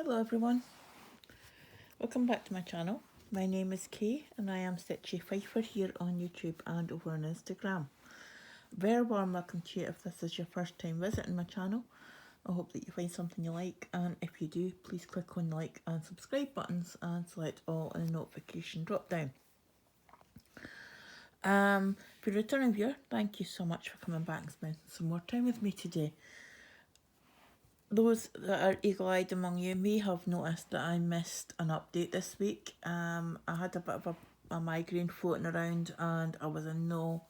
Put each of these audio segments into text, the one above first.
Hello everyone, welcome back to my channel. My name is Kay and I am Stitchy Fifer here on YouTube and over on Instagram. Very warm welcome to you if this is your first time visiting my channel. I hope that you find something you like, and if you do, please click on the like and subscribe buttons and select all in the notification drop down. If you're a returning viewer, thank you so much for coming back and spending some more time with me today. Those that are eagle-eyed among you may have noticed that I missed an update this week. I had a bit of a migraine floating around and I was in no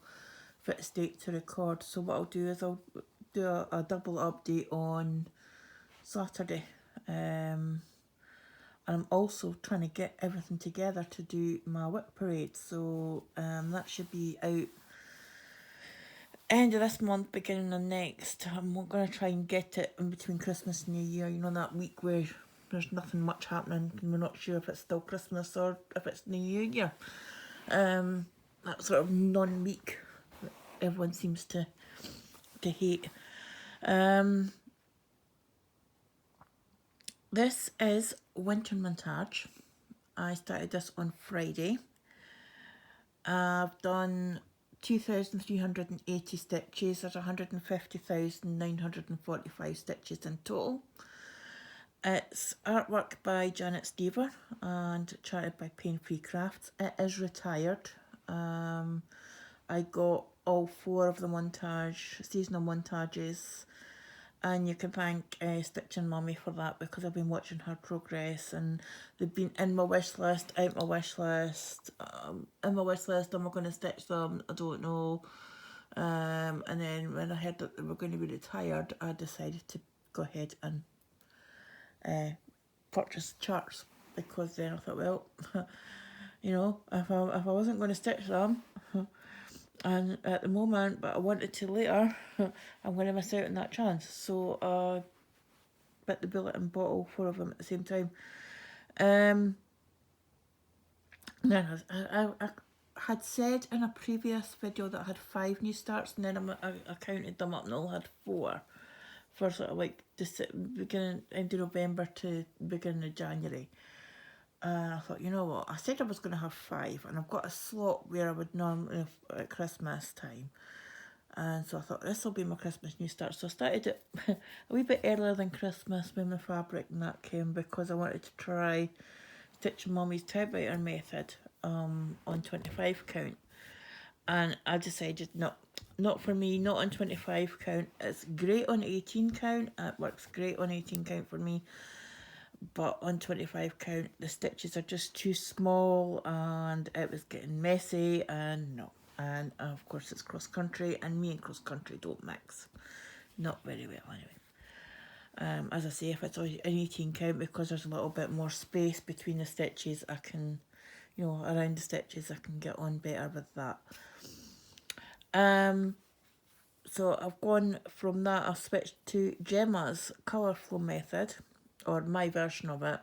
fit state to record. So what I'll do is I'll do a double update on Saturday. And I'm also trying to get everything together to do my whip parade. So that should be out end of this month, beginning of next. I'm going to try and get it in between Christmas and New Year, you know, that week where there's nothing much happening and we're not sure if it's still Christmas or if it's New Year. That sort of non-week that everyone seems to hate. This is Winter Montage. I started this on Friday. I've done 2,380 stitches. There's 150,945 stitches in total. It's artwork by Janet Stewart and charted by Paine Free Crafts. It is retired. I got all 4 of the montage, seasonal montages, and you can thank Stitching Mummy for that because I've been watching her progress and they've been in my wish list, out my wish list, in my wish list. Am I going to stitch them? I don't know. And then when I heard that they were going to be retired, I decided to go ahead and purchase charts, because then I thought, well, you know, if I wasn't going to stitch them, and at the moment, but I wanted to later, I'm going to miss out on that chance. So I bit the bullet and bought all 4 of them at the same time. Then I had said in a previous video that I had 5 new starts, and then I counted them up and I only had 4 for sort of like beginning end of November to beginning of January. And I thought, you know what, I said I was going to have 5, and I've got a slot where I would normally at Christmas time. And so I thought, this will be my Christmas new start. So I started it a wee bit earlier than Christmas when my fabric and that came, because I wanted to try Stitching Mummy's typewriter method on 25 count. And I decided, no, not for me, not on 25 count. It's great on 18 count. It works great on 18 count for me. But on 25 count, the stitches are just too small and it was getting messy, and no. And of course it's cross country, and me and cross country don't mix. Not very well anyway. As I say, if it's an 18 count, because there's a little bit more space between the stitches, I can, you know, around the stitches, I can get on better with that. So I've gone from that, I've switched to Gemma's colour flow method, or my version of it.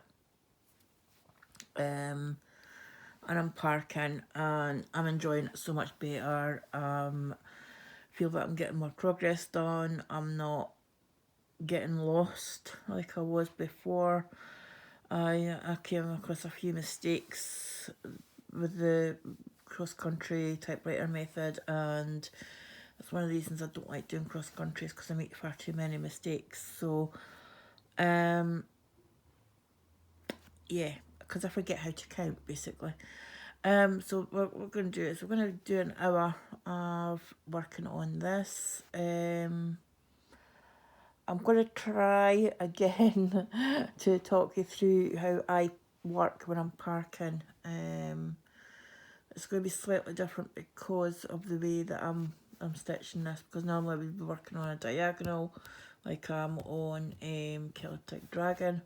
And I'm parking and I'm enjoying it so much better. Feel that I'm getting more progress done. I'm not getting lost like I was before. I came across a few mistakes with the cross-country typewriter method, and that's one of the reasons I don't like doing cross-country, is because I make far too many mistakes. So yeah, because I forget how to count basically. So what we're going to do is we're going to do an hour of working on this. I'm going to try again to talk you through how I work when I'm parking. It's going to be slightly different because of the way that I'm stitching this, because normally I would be working on a diagonal like I'm on Celtic Dragon.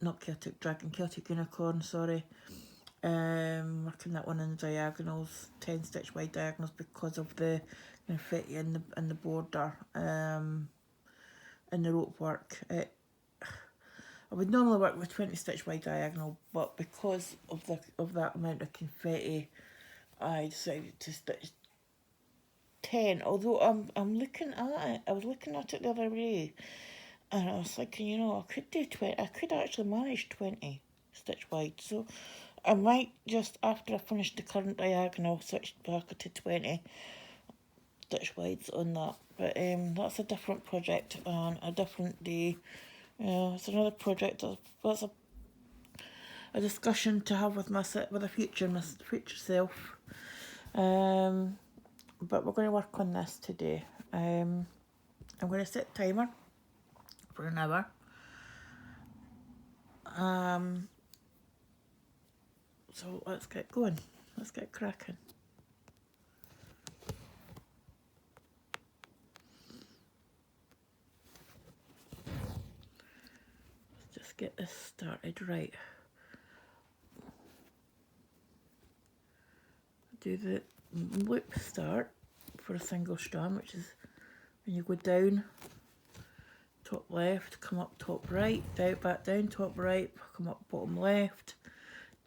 Not Celtic Dragon, Celtic Unicorn, sorry. Working that one in the diagonals, 10 stitch wide diagonals, because of the confetti in the border, and the rope work. I would normally work with 20 stitch wide diagonal, but because of that amount of confetti, I decided to stitch 10. Although I'm looking at it, I was looking at it the other day, And I was thinking, you know, I could do 20, I could actually manage 20 stitch wide. So I might just, after I finish the current diagonal, switch back to 20 stitch wides on that. But that's a different project and a different day. It's another project. That's a discussion to have with my future self. But we're going to work on this today. I'm going to set a timer for an hour. So let's get going. Let's get cracking. Let's just get this started right. Do the loop start for a single strand, which is when you go down, top left, come up top right, down, back down, top right, come up bottom left,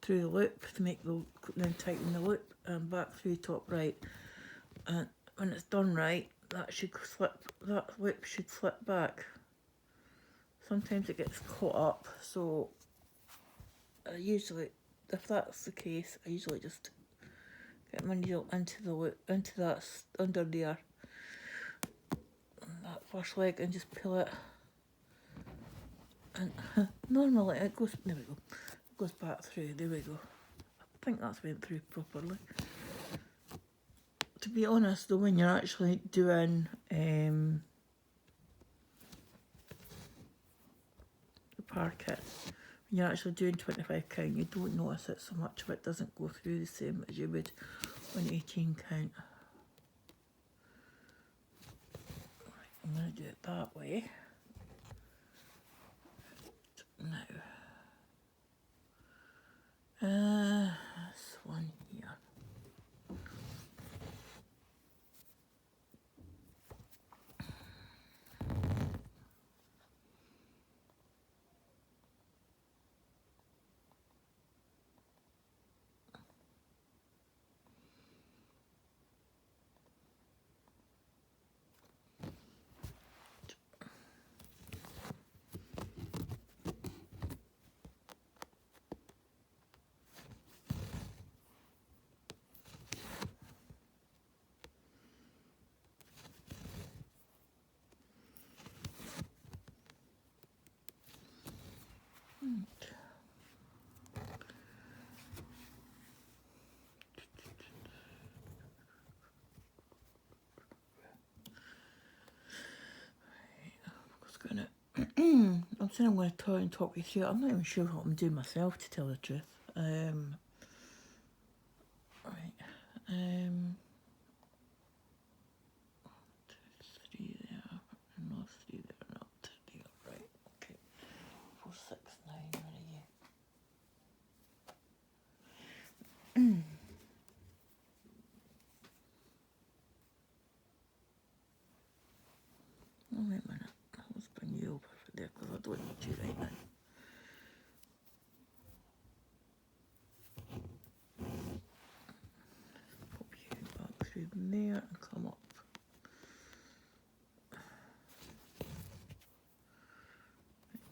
through the loop to make the, then tighten the loop and back through top right. And when it's done right, that should slip, that loop should slip back. Sometimes it gets caught up, so I usually, if that's the case, I usually just get my needle into the loop, into that, under there, that first leg, and just pull it. And normally it goes, there we go, it goes back through, there we go. I think that's went through properly. To be honest though, when you're actually doing the parquet, when you're actually doing 25 count, you don't notice it so much if it doesn't go through the same as you would on 18 count. Right, I'm going to do it that way. Now, this one here. I'm saying I'm going to try and talk you through it. I'm not even sure what I'm doing myself, to tell the truth. Right. Three there, no three there, not there. Right, okay. 4, 6, 9, where are you? Oh, wait a minute. Let's bring you over there because I don't need you right now. Pop you back through there and come up.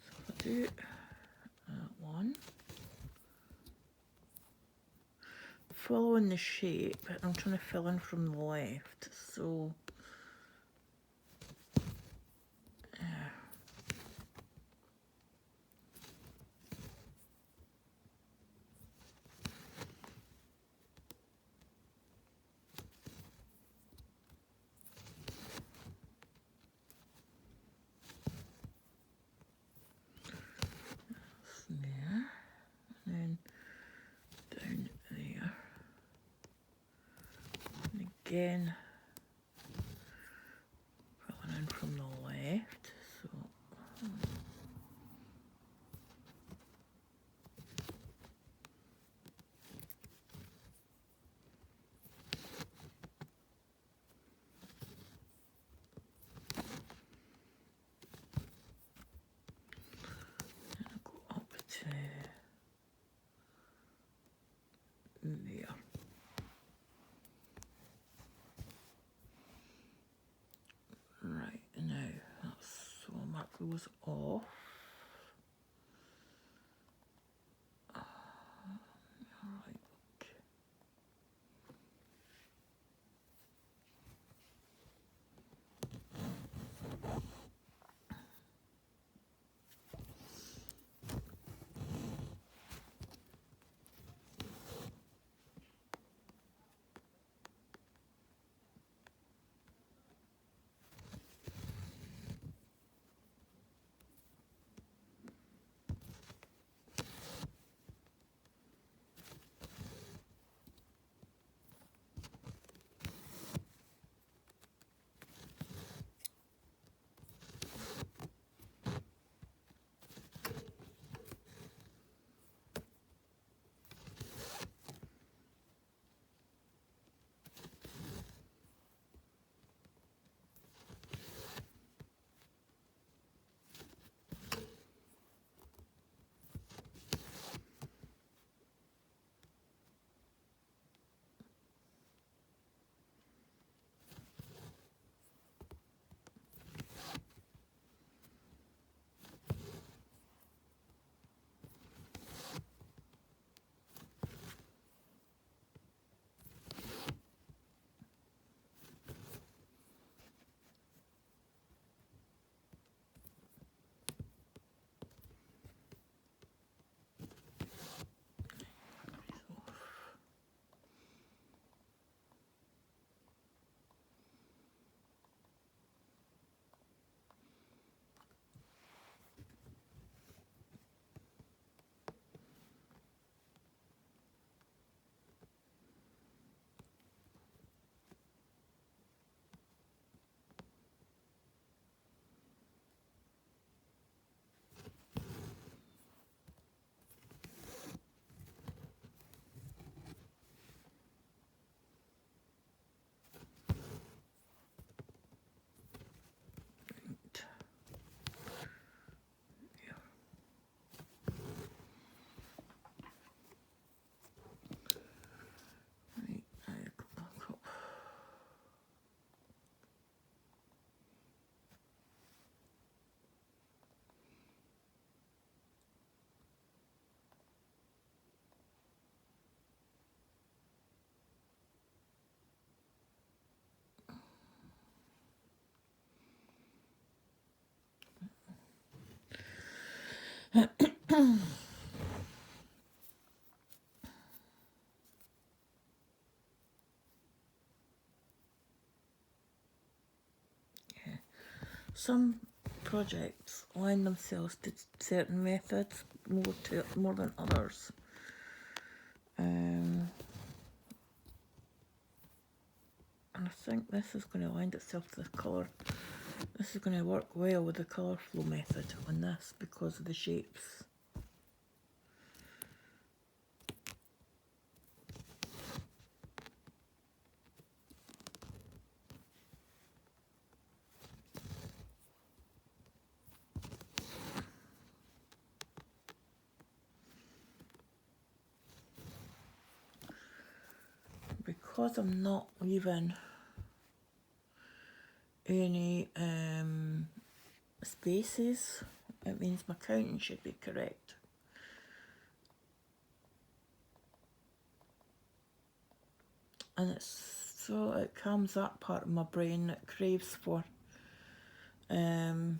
So I do one. Following the shape, I'm trying to fill in from the left, so there, and then down there, and again filling in from the left, so and go up to there. goes off. Right, okay. Some projects lend themselves to certain methods more than others. And I think this is going to lend itself to the colour. This is going to work well with the colour flow method on this because of the shapes. Because I'm not leaving any spaces, it means my counting should be correct. And it's so it calms that part of my brain that craves for right, a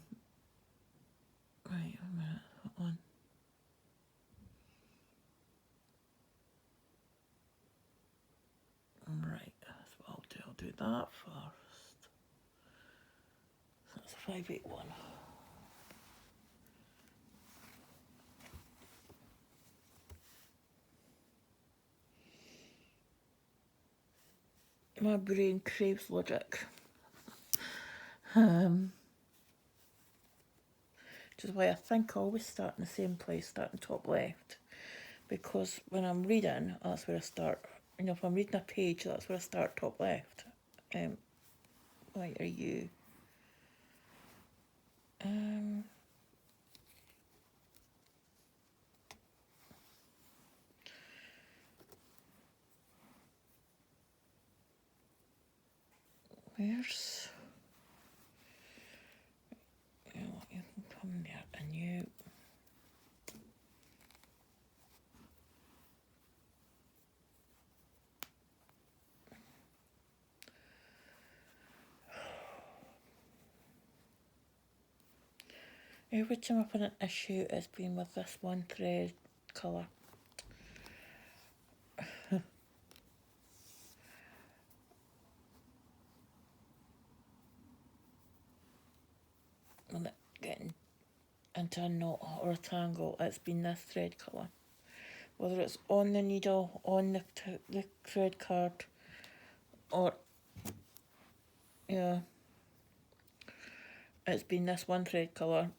minute, hold on. Right, that's what I'll do. I'll do that first. So that's 581. My brain craves logic. Which is why I think I always start in the same place, starting top left. Because when I'm reading, that's where I start. You know, if I'm reading a page, that's where I start, top left. Right, are you? Where's? You can Every time I've had an issue, it's been with this one thread colour. When it getting into a knot or a tangle, it's been this thread colour. Whether it's on the needle, on the thread card, or, yeah, it's been this one thread colour.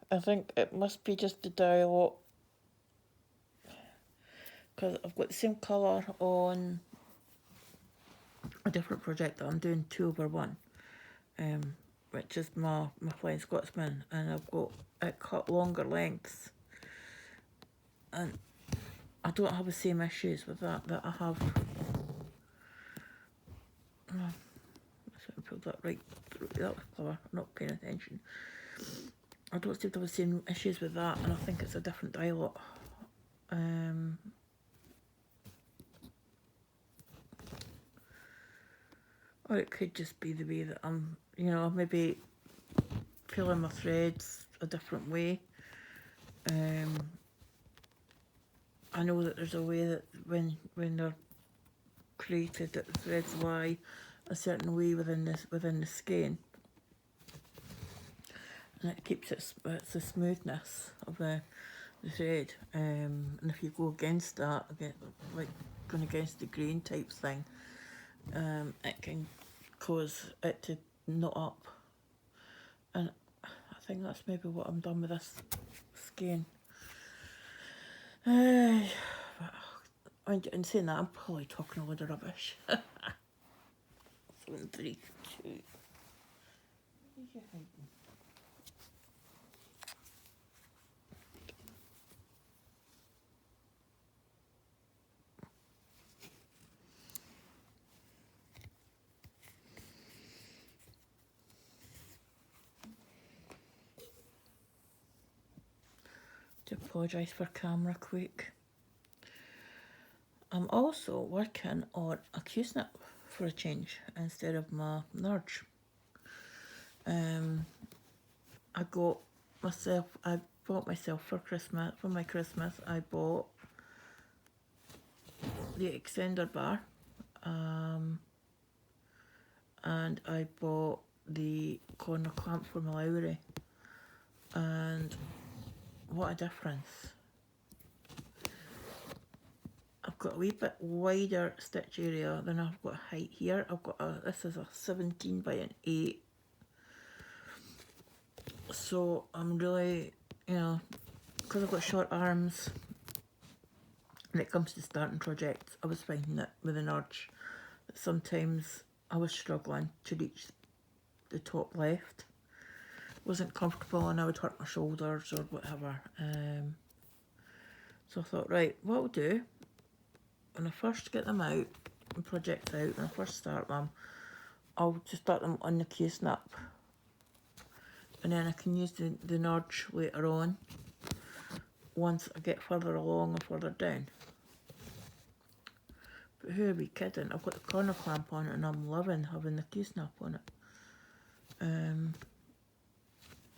I think it must be just the dial, because I've got the same colour on a different project that I'm doing 2/1, which is my Flying Scotsman, and I've got it cut longer lengths, and I don't have the same issues with that I have. Oh, I pulled that right through. That was clever. I'm not paying attention. I don't seem to have the same issues with that, and I think it's a different dialog. Or it could just be the way that I'm, you know, maybe pulling my threads a different way. I know that there's a way that when they're created, that the threads lie a certain way within the skein, and it keeps it's the smoothness of the thread. And if you go against that, like going against the grain type thing, it can cause it to knot up. And I think that's maybe what I'm done with this skein. And saying that, I'm probably talking a lot of rubbish. 7, 3, 2. To apologise for camera quick. I'm also working on a Q-snip for a change instead of my Nudge. I bought myself for my Christmas, I bought the extender bar, and I bought the corner clamp for my Lowry, and what a difference. I've got a wee bit wider stitch area than I've got height here. This is a 17 by an 8. So I'm really, you know, because I've got short arms, when it comes to starting projects, I was finding that with an urge that sometimes I was struggling to reach the top left. Wasn't comfortable, and I would hurt my shoulders or whatever. So I thought, right, what I'll do, when I first get them out, and projects out, when I first start them, I'll just start them on the Q-snip. And then I can use the nudge later on, once I get further along or further down. But who are we kidding? I've got the corner clamp on it, and I'm loving having the Q-snip on it.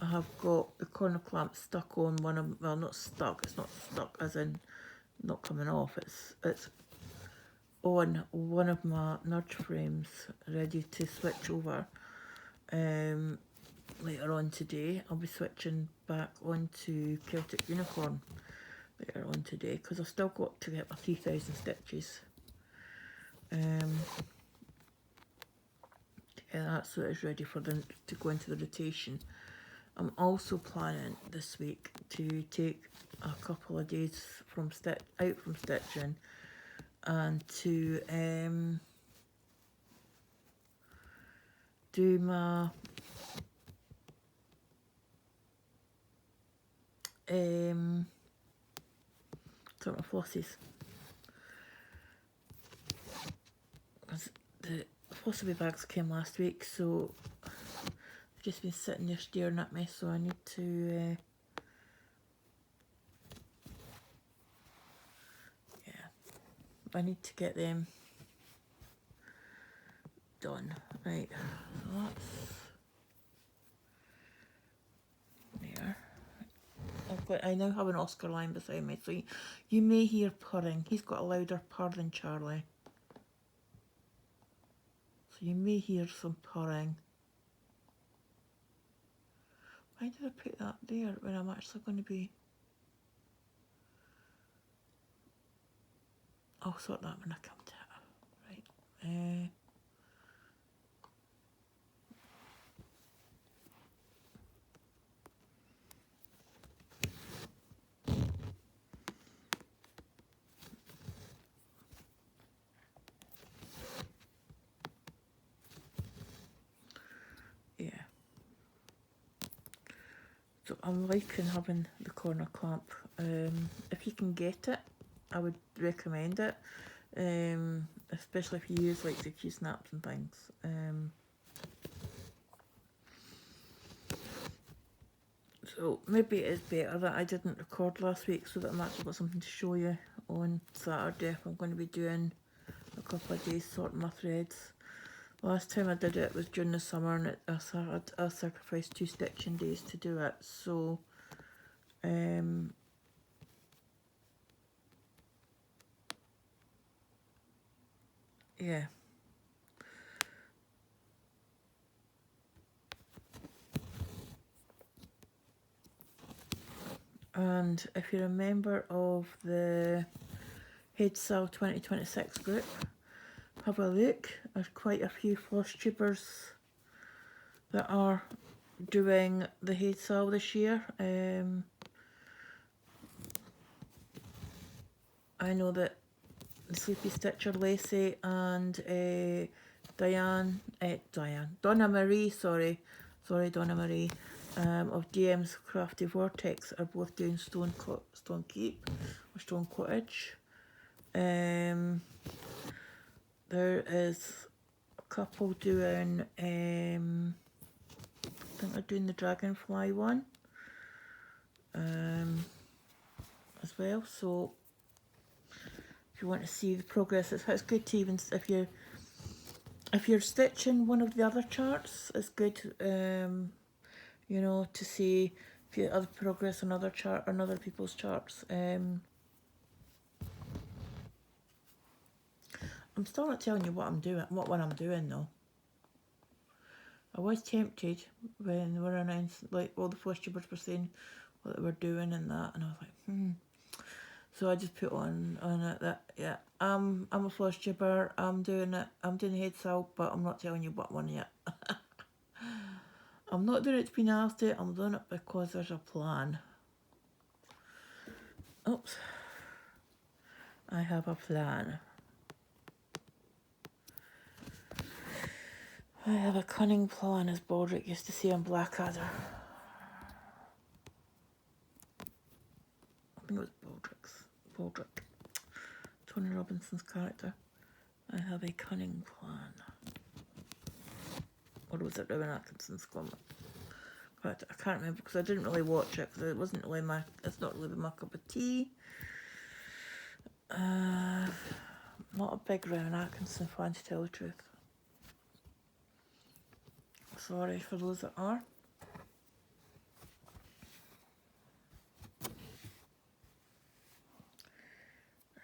I have got the corner clamp stuck on one of, well, not stuck, it's not stuck as in not coming off, it's on one of my nudge frames, ready to switch over. Later on today, I'll be switching back onto Celtic Unicorn later on today, because I've still got to get my 3,000 stitches. Yeah, that's so it's ready for them to go into the rotation. I'm also planning this week to take a couple of days out from stitching, and to do my flosses. The flossy bags came last week, so I've just been sitting there staring at me, so I need to I need to get them done. Right, so I now have an Oscar lying beside me, so you may hear purring. He's got a louder purr than Charlie. So you may hear some purring. Why did I put that there when I'm actually going to be... I'll sort that when I come to it. Right. Yeah. So I'm liking having the corner clamp. If you can get it, I would recommend it. Especially if you use like the key snaps and things. So maybe it is better that I didn't record last week so that I'm actually got something to show you on Saturday if I'm going to be doing a couple of days sorting my threads. Last time I did it was during the summer and I sacrificed 2 stitching days to do it. So yeah. And if you're a member of the HAED SAL 2026 group, have a look. There's quite a few floss tubers that are doing the HAED SAL this year. I know that the Sleepy Stitcher Lacey and Donna Marie, Donna Marie, of DM's Crafty Vortex are both doing Stone Keep or Stone Cottage. There is a couple doing, I think they're doing the Dragonfly one as well. So if you want to see the progress, it's good to even if you're stitching one of the other charts, it's good, you know, to see if you have other progress on other people's charts. I'm still not telling you what I'm doing, what I'm doing though. I was tempted when they were announced, like all the floss tubers were saying what they were doing and that, and I was like, So I just put on it that, yeah, I'm a floss tuber, I'm doing it, I'm doing the HAED SAL, but I'm not telling you what one yet. I'm not doing it to be nasty, I'm doing it because there's a plan. Oops. I have a plan. I have a cunning plan, as Baldrick used to say on Blackadder. I think it was Baldrick. Tony Robinson's character. I have a cunning plan. Or was it Rowan Atkinson's comment? I can't remember because I didn't really watch it because it wasn't really it's not really my cup of tea. Not a big Rowan Atkinson fan, to tell the truth. Sorry for those that are.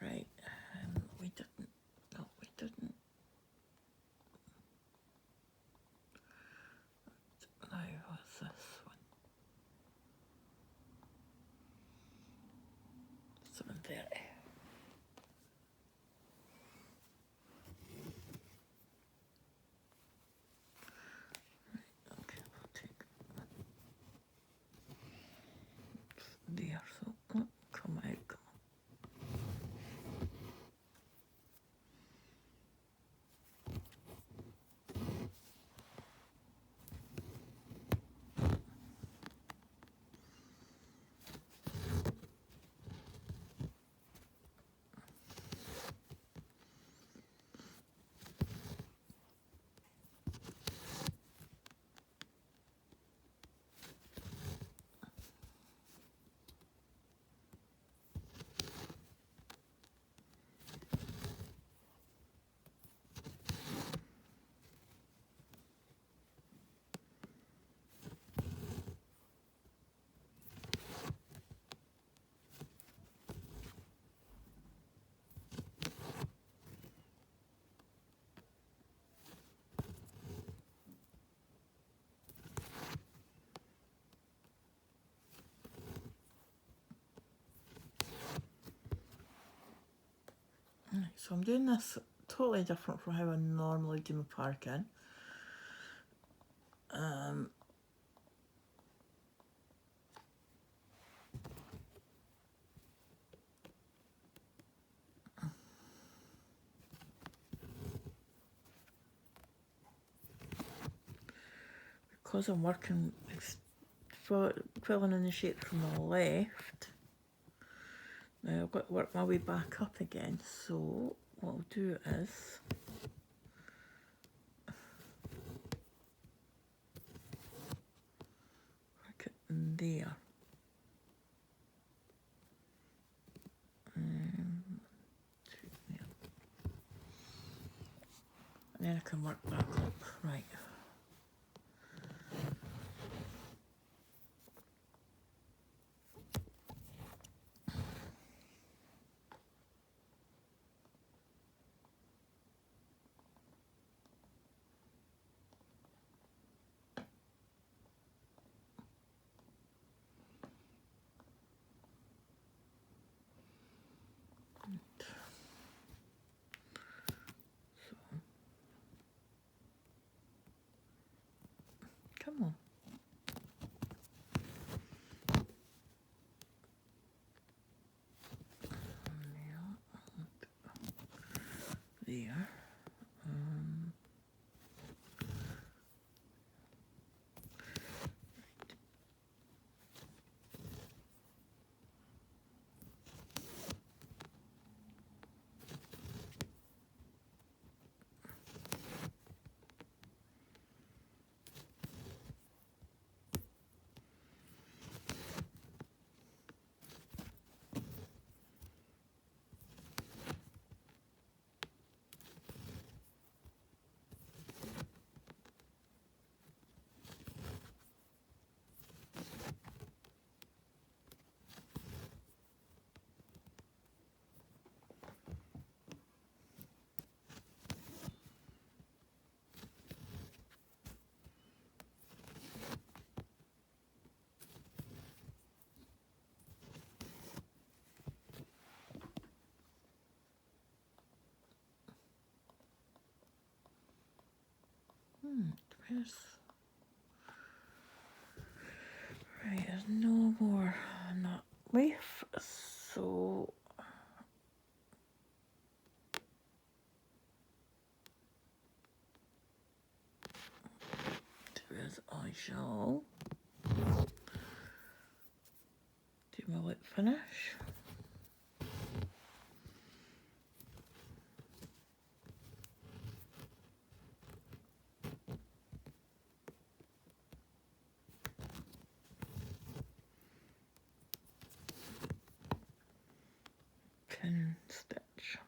Right, we didn't. No, we didn't. Now, what's this one? 7:30. Okay, we'll take there. So, come out. So I'm doing this totally different from how I normally do my parking. Because I'm working, filling in the shape from the left, now I've got to work my way back up again. So what I'll do is work it in there. There. And then I can work back up. Right. Come on. There. Where's... Right, there's no more nut leaf, so as I shall do my lip finish. Pin stitch.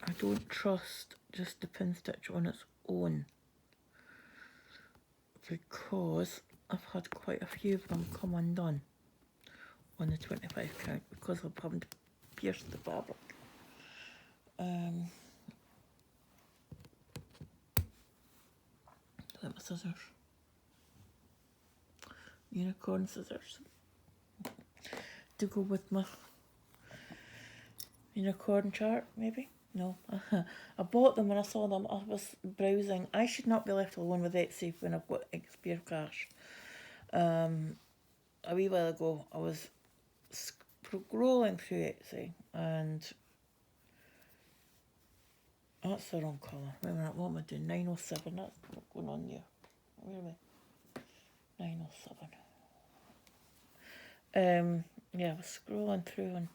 I don't trust just the pin stitch on its own because I've had quite a few of them come undone on the 25 count because of having to pierce the fabric. Like my scissors. Unicorn scissors. To go with my unicorn chart, maybe? No. I bought them when I saw them. I was browsing. I should not be left alone with Etsy when I've got spare cash. A wee while ago, I was scrolling through Etsy and that's the wrong colour. Wait a minute, what am I doing? 907, that's not going on there. Where are we? 907. Yeah, I was scrolling through and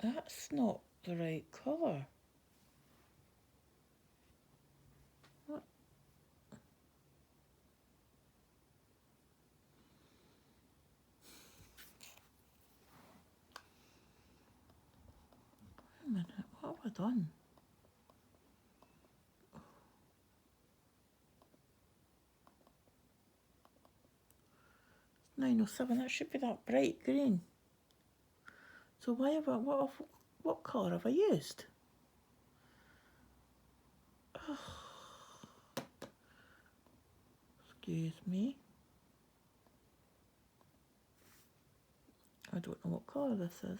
that's not the right colour. What? Wait a minute, what have I done? It's 907, that should be that bright green. So why have I, what colour have I used? Oh. Excuse me. I don't know what colour this is.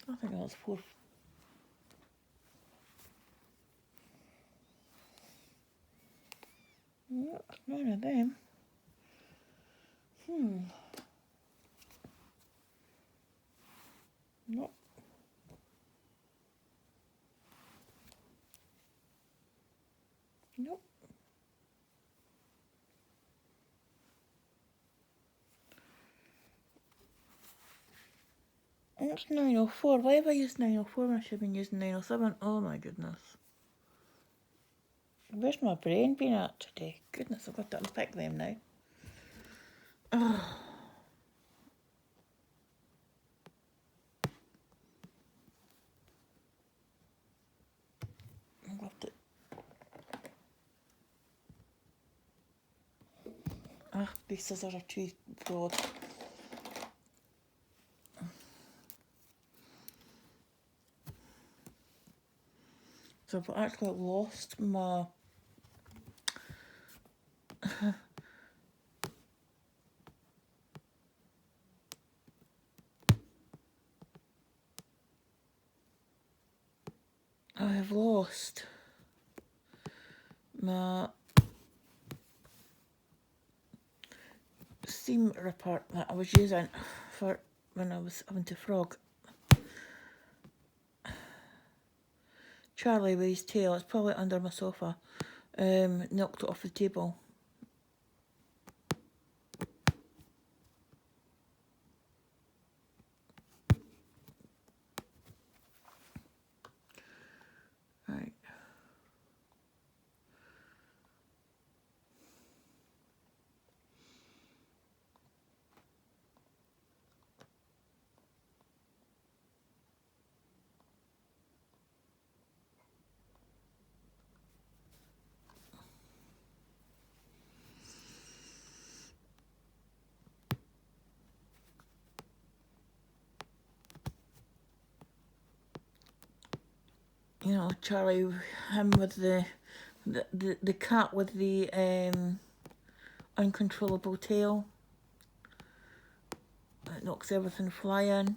I think that's 4. Nope, none of them. Nope. Nope. It's 904. Why have I used 904 when I should have been using 907? Oh my goodness. Where's my brain been at today? Goodness, I've got to unpick them now. Oh. I've got to... these scissors are too broad. So I've actually lost my... I have lost my seam ripper that I was using for when I was having to frog. Charlie with his tail, it's probably under my sofa, knocked it off the table. Right. You know, Charlie, him with the cat with the uncontrollable tail. It knocks everything flying.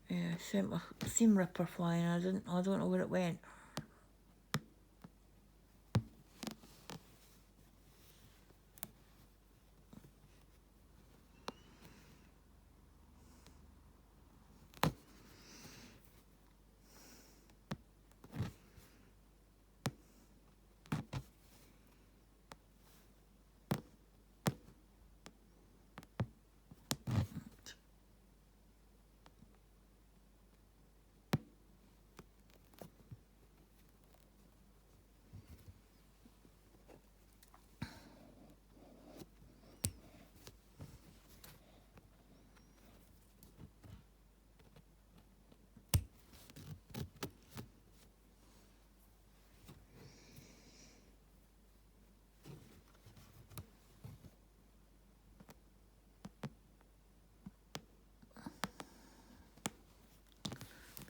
Yeah, sent my seam ripper flying. I don't know where it went.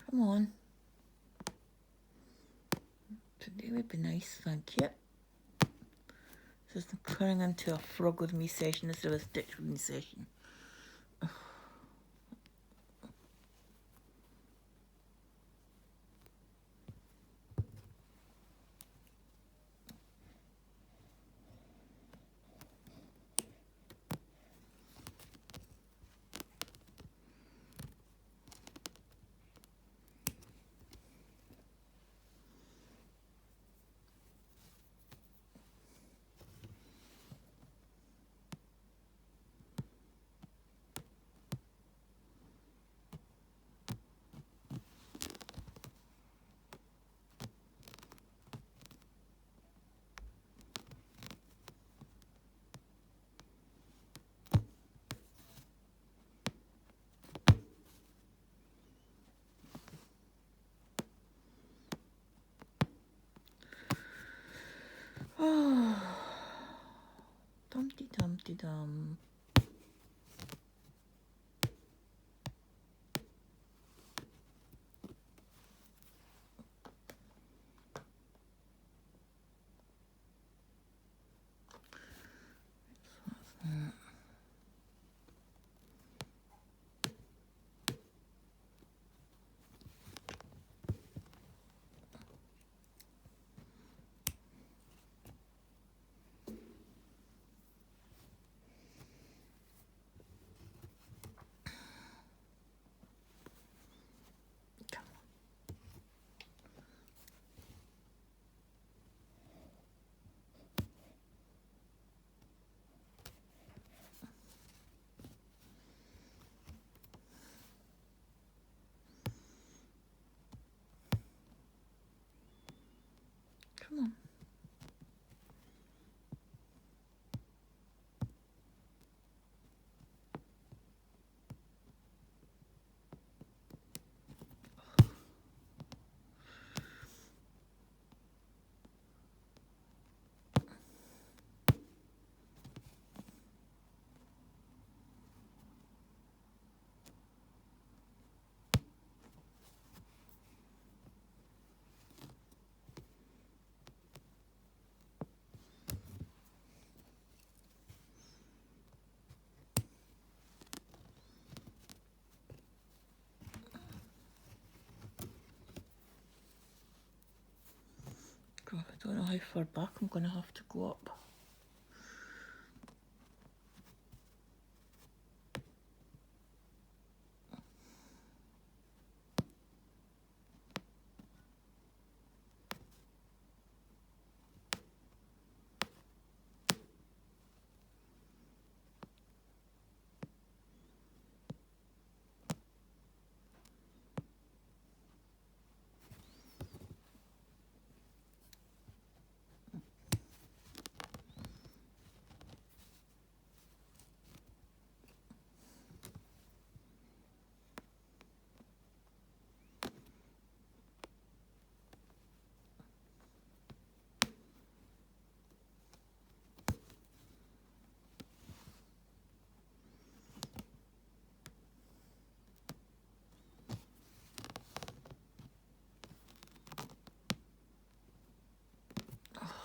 Come on. Today would be nice, thank you. This is turning into a frog with me session instead of a stitch with me session. Oh, Dumpty Dumpty Dum. don't know how far back I'm going to have to go up.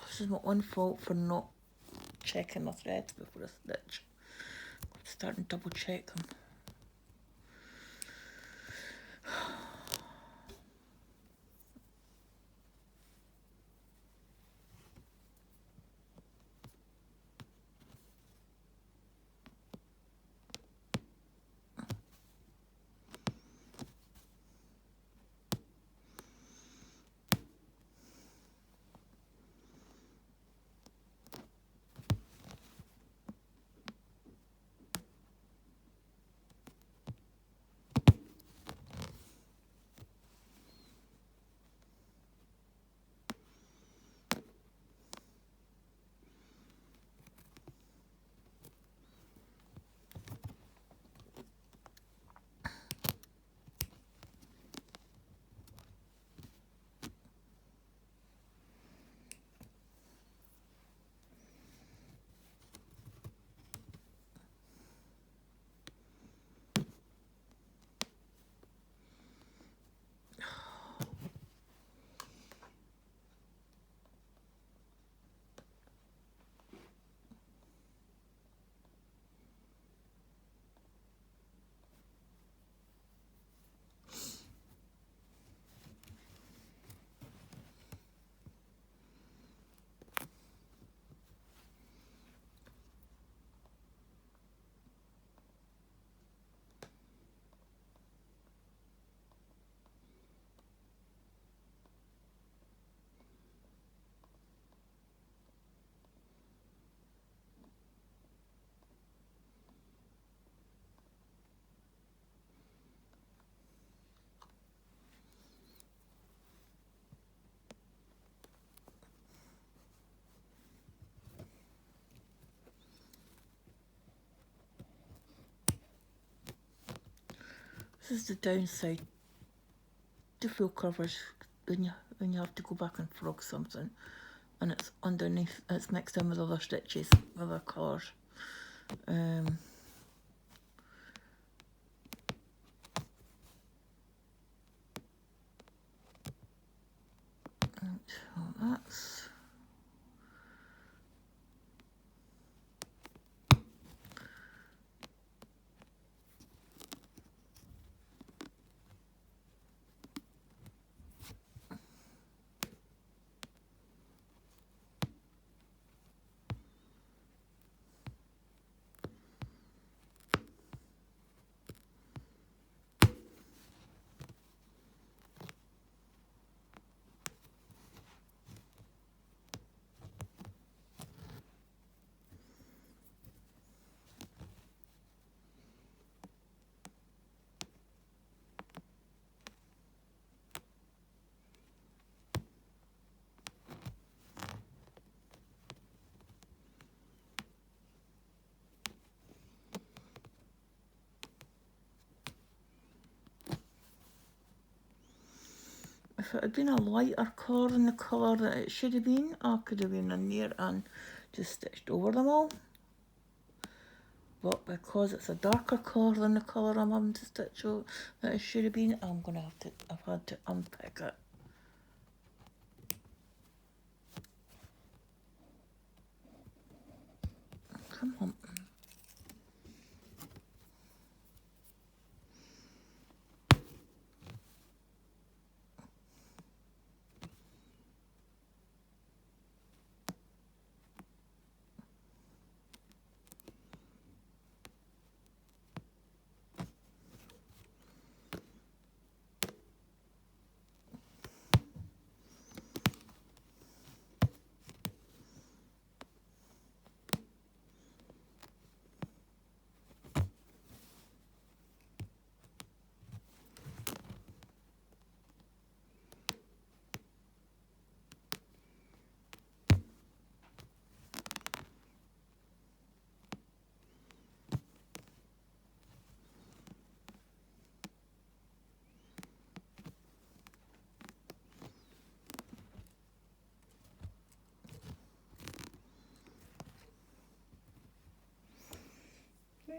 This is my own fault for not checking my threads before I stitch. I'm starting to double check them. This is the downside to full covers when you have to go back and frog something and it's underneath, it's mixed in with other stitches, other colours. So that's if it had been a lighter colour than the colour that it should have been, I could have been in there and just stitched over them all. But because it's a darker colour than the colour I'm having to stitch out that it should have been, I've had to unpick it. Come on.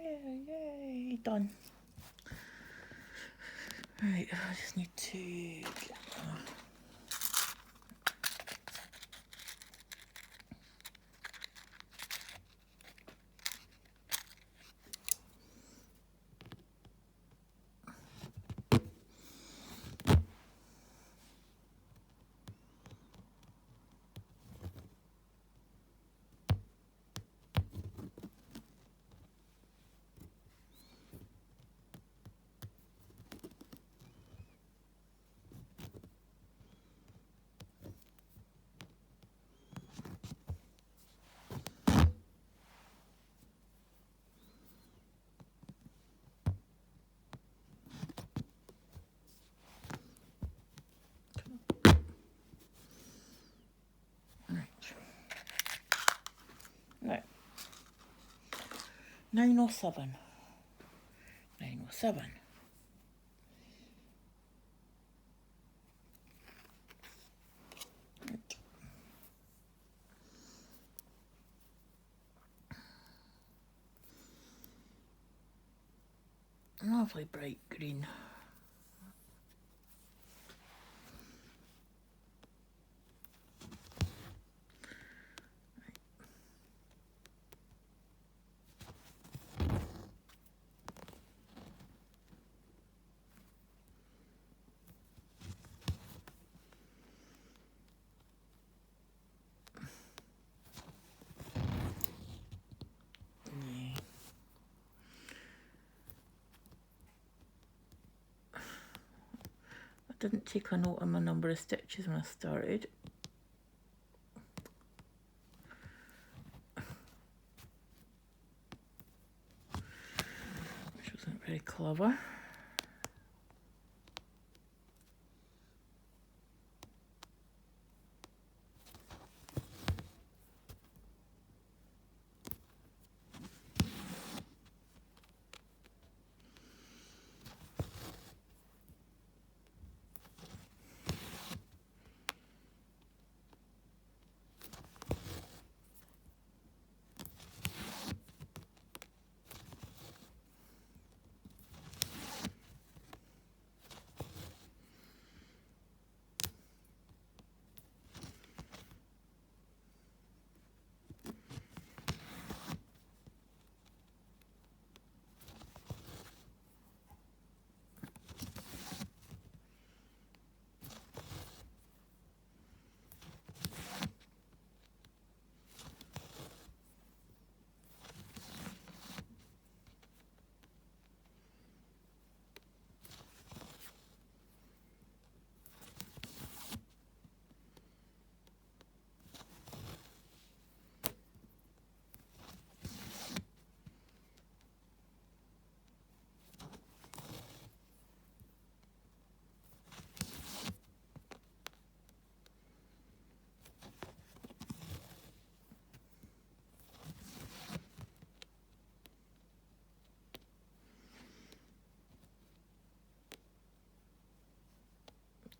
Yay, done. Right, I just need to get right. 907. 907. Right. Lovely bright green. I didn't take a note of my number of stitches when I started. Which wasn't very clever.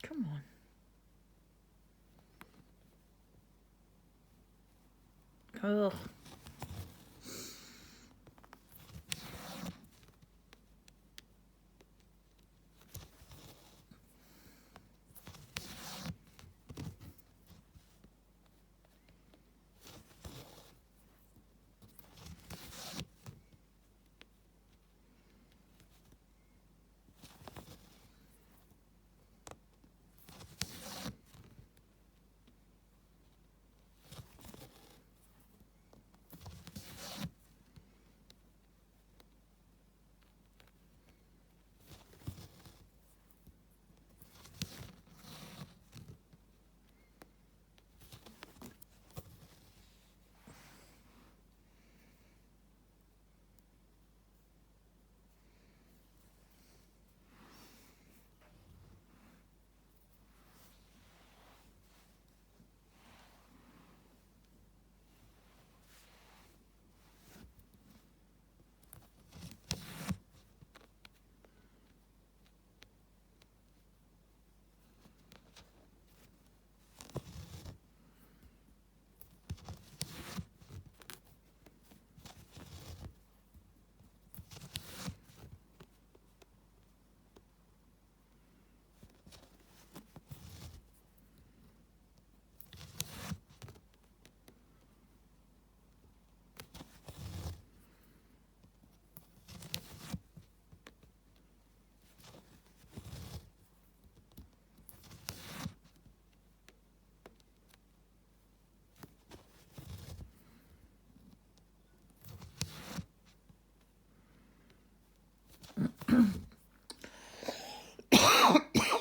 Come on. Ugh.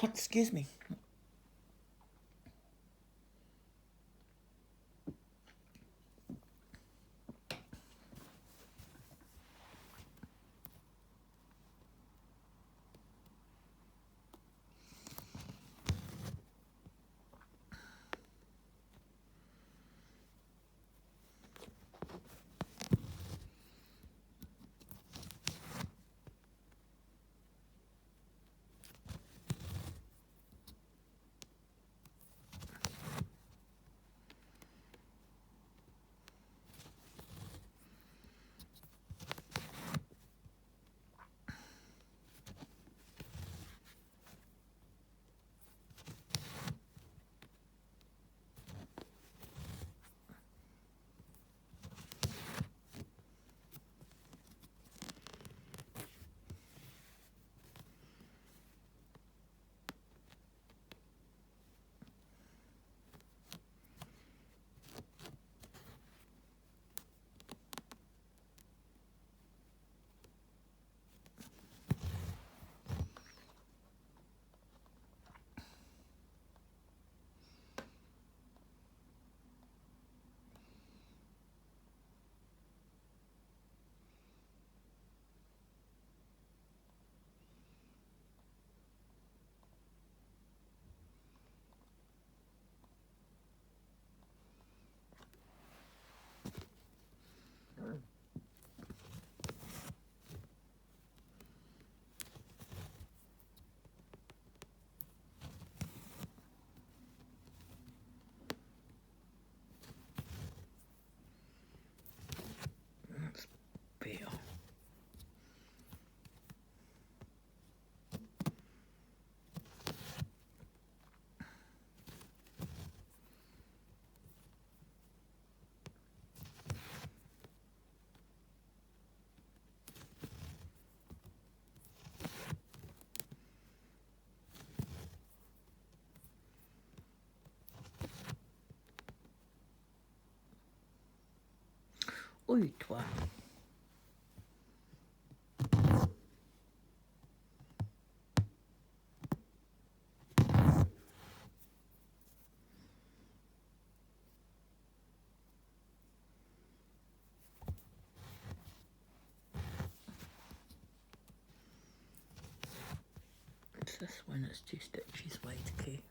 Excuse me. That's better. Oi, toi. It's this one that's 2 stitches wide, okay.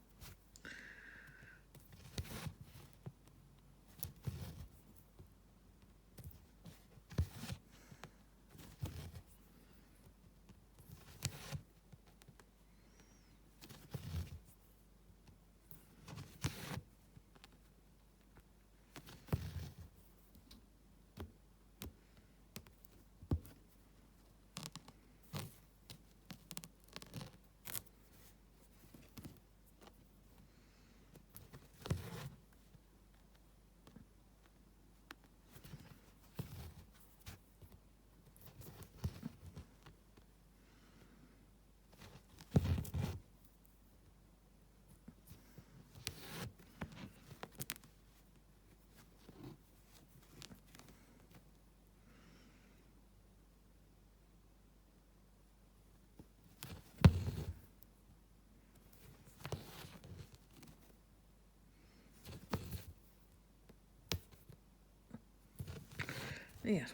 There.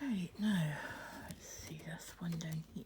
Right, now, let's see this one down here.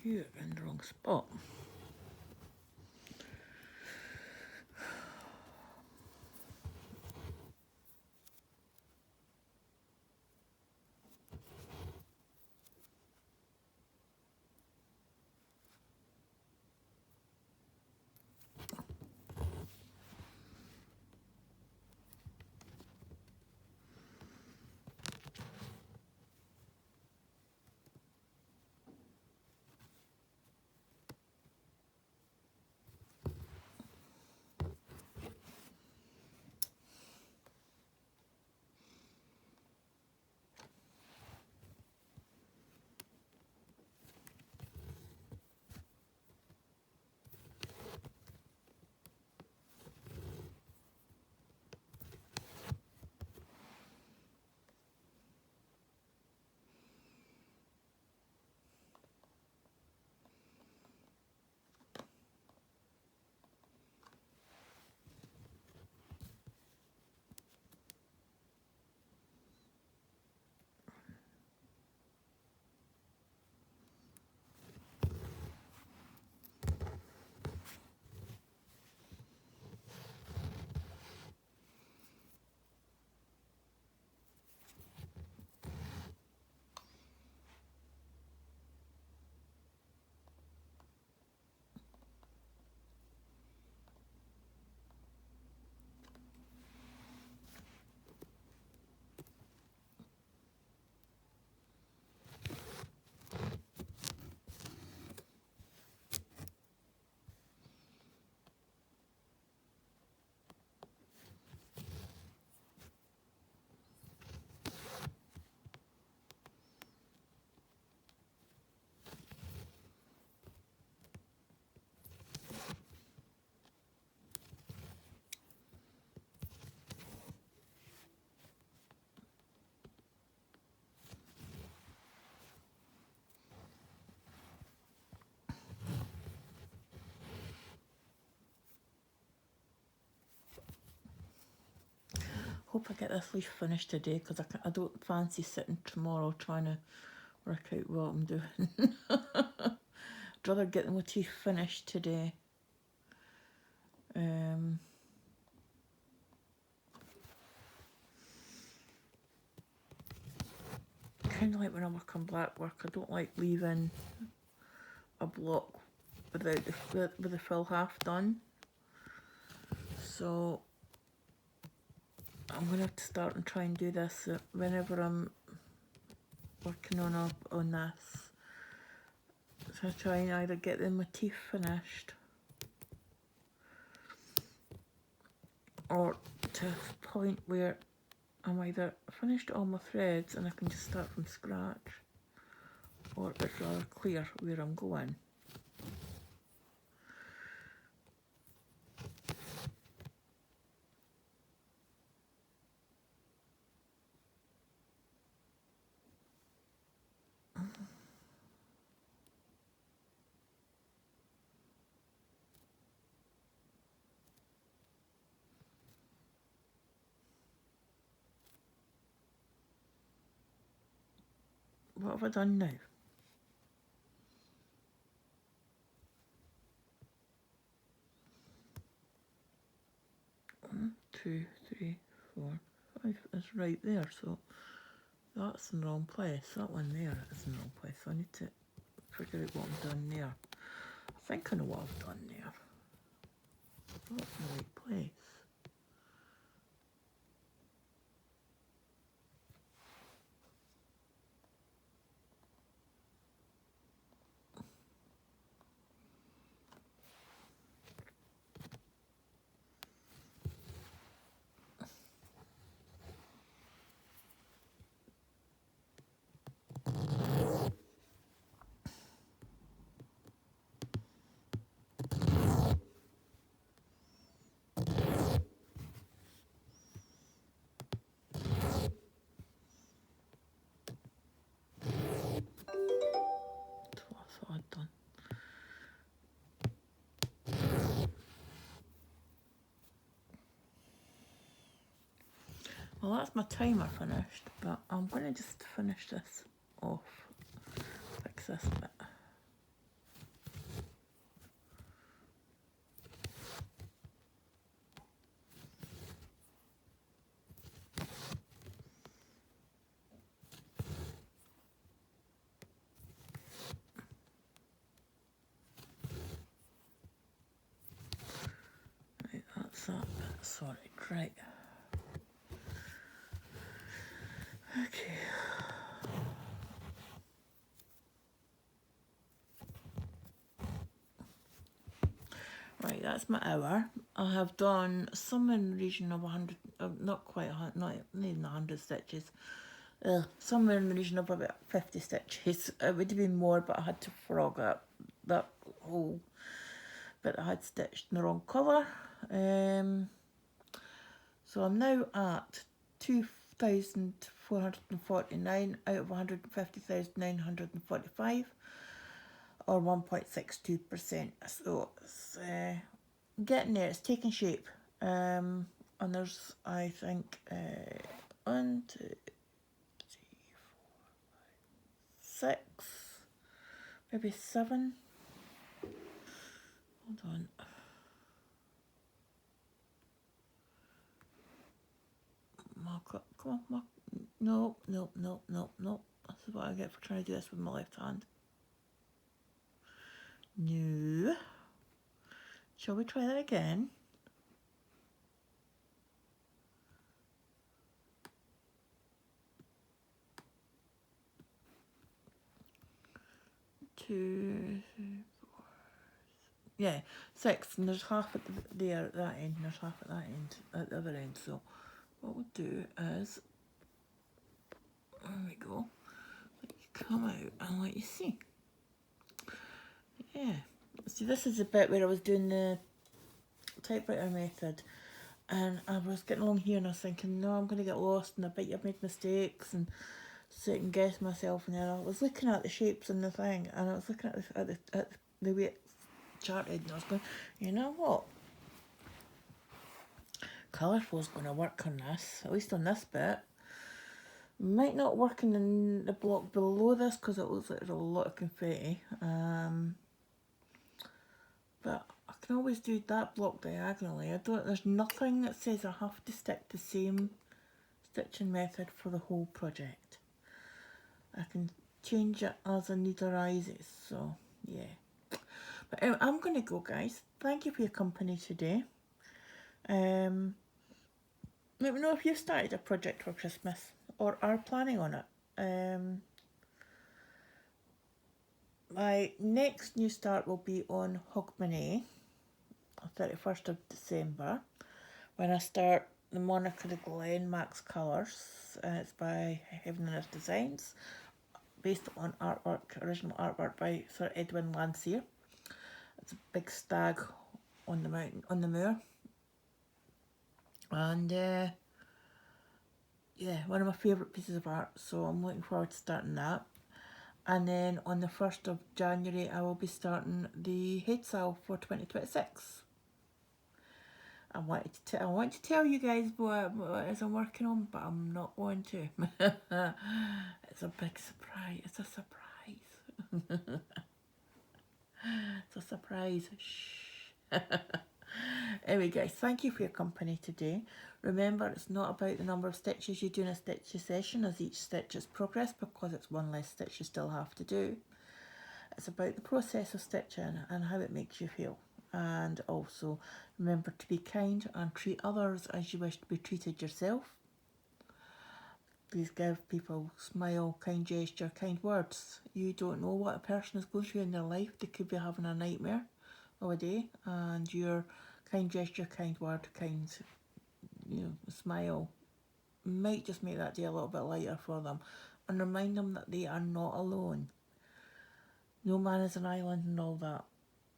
You're in the wrong spot. Hope I get this leaf finished today, because I don't fancy sitting tomorrow trying to work out what I'm doing. I'd rather get the motif finished today. Kind of like when I work on black work, I don't like leaving a block without with the full half done. So I'm gonna have to start and try and do this whenever I'm working on this. So I try and either get the motif finished or to a point where I'm either finished all my threads and I can just start from scratch, or it's rather clear where I'm going. What have I done now? 1, 2, 3, 4, 5 is right there, so that's in the wrong place. That one there is in the wrong place, so I need to figure out what I've done there. I think I know what I've done there. That's in the right place. That's what I've done. Well, that's my timer finished, but I'm going to just finish this off, fix this bit. that bit sorted, right. Okay. Right, that's my hour. I have done somewhere in the region of 100, not quite 100, not even 100 stitches. Somewhere in the region of about 50 stitches. It would have been more, but I had to frog up that whole bit I had stitched in the wrong colour. So I'm now at 2,449 out of 150,945, or 1.62%. So it's getting there, it's taking shape. And there's, I think, 1, 2, 3, 4, 5, 6, maybe 7. Hold on. Mark up. Come on, mark. No, no, no, no, no. This is what I get for trying to do this with my left hand. No. Shall we try that again? Two, 4. Yeah, 6. And there's half at there at that end, and there's half at that end, at the other end. So what we'll do is, there we go. Let you come out and let you see. Yeah. See, this is the bit where I was doing the typewriter method, and I was getting along here and I was thinking, no, I'm going to get lost and I bet I've made mistakes and second guess myself. And then I was looking at the shapes and the thing, and I was looking at the way it's charted, and I was going, you know what? Colourful's going to work on this, at least on this bit. Might not work in the block below this because it looks like there's a lot of confetti. But I can always do that block diagonally. There's nothing that says I have to stick the same stitching method for the whole project. I can change it as the need arises, so yeah. But anyway, I'm going to go, guys. Thank you for your company today. Let me know if you've started a project for Christmas or are planning on it. My next new start will be on Hogmanay, 31st of December, when I start the Monica de Glen Max Colours. It's by Heaven and Earth Designs, based on original artwork by Sir Edwin Landseer. It's a big stag on the mountain, on the moor. And yeah, one of my favourite pieces of art, so I'm looking forward to starting that. And then on the 1st of January, I will be starting the HAED SAL for 2026. I want to tell you guys what it is I'm working on, but I'm not going to. It's a big surprise. It's a surprise. It's a surprise. Shh. Anyway, guys, thank you for your company today. Remember, it's not about the number of stitches you do in a stitch session, as each stitch is progress, because it's one less stitch you still have to do. It's about the process of stitching and how it makes you feel. And also, remember to be kind and treat others as you wish to be treated yourself. Please give people smile, kind gesture, kind words. You don't know what a person is going through in their life. They could be having a nightmare of a day, and your kind gesture, kind word, kind, smile might just make that day a little bit lighter for them, and remind them that they are not alone. No man is an island and all that.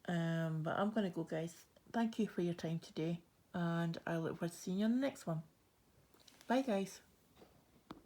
But I'm going to go, guys. Thank you for your time today, and I look forward to seeing you on the next one. Bye, guys.